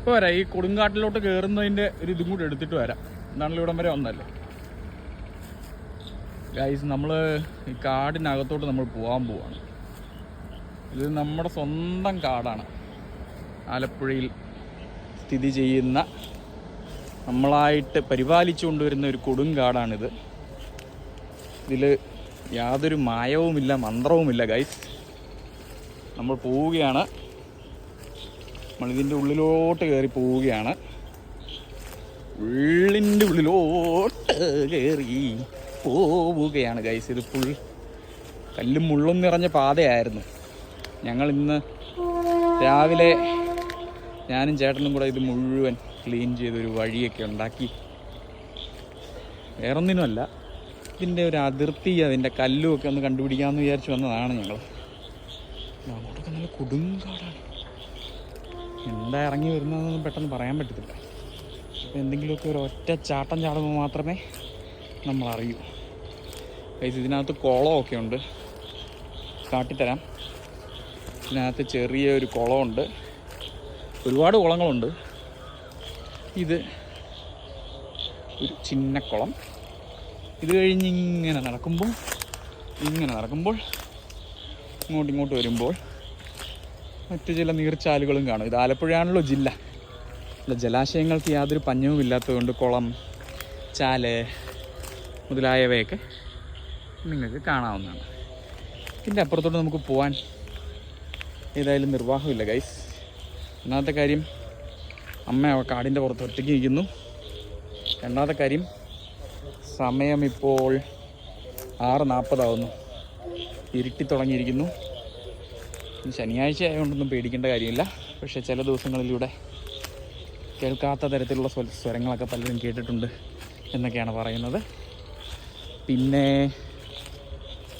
ഇപ്പോൾ വരാം. ഈ കൊടുങ്കാട്ടിലോട്ട് കയറുന്നതിൻ്റെ ഒരു ഇതും കൂടി എടുത്തിട്ട് വരാം. എന്താണല്ലോ ഇവിടം വരെ വന്നല്ലേ ഗൈസ്. നമ്മൾ ഈ കാടിനകത്തോട്ട് നമ്മൾ പോകാൻ പോവാണ്. ഇത് നമ്മുടെ സ്വന്തം കാടാണ്. ആലപ്പുഴയിൽ സ്ഥിതി ചെയ്യുന്ന, നമ്മളായിട്ട് പരിപാലിച്ചു കൊണ്ടുവരുന്ന ഒരു കൊടുങ്കാടാണിത്. ഇതിൽ യാതൊരു മായവുമില്ല, മന്ത്രവുമില്ല ഗൈസ്. നമ്മൾ പോവുകയാണ്. നമ്മളിതിൻ്റെ ഉള്ളിലോട്ട് കയറി പോവുകയാണ്. ഉള്ളിൻ്റെ ഉള്ളിലോട്ട് കയറി പോവുകയാണ് ഗൈസ്. ഇത് ഫുൾ കല്ലും മുള്ളും നിറഞ്ഞ പാതയായിരുന്നു. ഞങ്ങൾ ഇന്ന് രാവിലെ ഞാനും ചേട്ടനും കൂടെ ഇത് മുഴുവൻ ക്ലീൻ ചെയ്തൊരു വഴിയൊക്കെ ഉണ്ടാക്കി. വേറൊന്നിനുമല്ല, ഇതിൻ്റെ ഒരു അതിർത്തി, അതിൻ്റെ കല്ലുമൊക്കെ ഒന്ന് കണ്ടുപിടിക്കാമെന്ന് വിചാരിച്ച് വന്നതാണ് ഞങ്ങൾ. അങ്ങോട്ടൊക്കെ നല്ല കൊടുങ്കാടാണ്. എന്താ ഇറങ്ങി വരുന്നതെന്നൊന്നും പെട്ടെന്ന് പറയാൻ പറ്റത്തില്ല. അപ്പോൾ എന്തെങ്കിലുമൊക്കെ ഒരു ഒറ്റ ചാട്ടം ചാടുമ്പോൾ മാത്രമേ നമ്മളറിയൂ. ഗൈസ്, ഇതിനകത്ത് കുളമൊക്കെ ഉണ്ട്, കാട്ടിത്തരാം. ഇതിനകത്ത് ചെറിയൊരു കുളമുണ്ട്, ഒരുപാട് കുളങ്ങളുണ്ട്. ഇത് ഒരു ചിന്ന കുളം. ഇത് കഴിഞ്ഞ് ഇങ്ങനെ നടക്കുമ്പോൾ ഇങ്ങോട്ട് വരുമ്പോൾ മറ്റു ചില നീർച്ചാലുകളും കാണും. ഇത് ആലപ്പുഴയാണല്ലോ ജില്ല. അല്ല, ജലാശയങ്ങൾക്ക് യാതൊരു പഞ്ഞവും ഇല്ലാത്തതുകൊണ്ട് കുളം, ചാല് മുതലായവയൊക്കെ നിങ്ങൾക്ക് കാണാവുന്നതാണ്. ഇതിൻ്റെ അപ്പുറത്തോട്ട് നമുക്ക് പോകാൻ ഏതായാലും നിർവാഹമില്ല ഗൈസ്. ഒന്നാമത്തെ കാര്യം, അമ്മ കാടിൻ്റെ പുറത്ത് ഒറ്റയ്ക്ക് ഇരിക്കുന്നു. രണ്ടാമത്തെ കാര്യം, സമയം ഇപ്പോൾ 6:40 ഇരുട്ടി തുടങ്ങിയിരിക്കുന്നു. ശനിയാഴ്ച ആയതുകൊണ്ടൊന്നും പേടിക്കേണ്ട കാര്യമില്ല. പക്ഷേ ചില ദിവസങ്ങളിലൂടെ കേൾക്കാത്ത തരത്തിലുള്ള സ്വരങ്ങളൊക്കെ പലരും കേട്ടിട്ടുണ്ട് എന്നൊക്കെയാണ് പറയുന്നത്.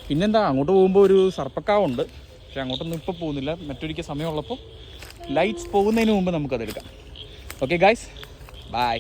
പിന്നെന്താ, അങ്ങോട്ട് പോകുമ്പോൾ ഒരു സർപ്പക്കാവുണ്ട്. പക്ഷെ അങ്ങോട്ടൊന്നും ഇപ്പോൾ പോകുന്നില്ല. മറ്റൊരിക്കൽ സമയമുള്ളപ്പോൾ ലൈറ്റ്സ് പോകുന്നതിന് മുമ്പ് നമുക്കതെടുക്കാം. Okay guys, by.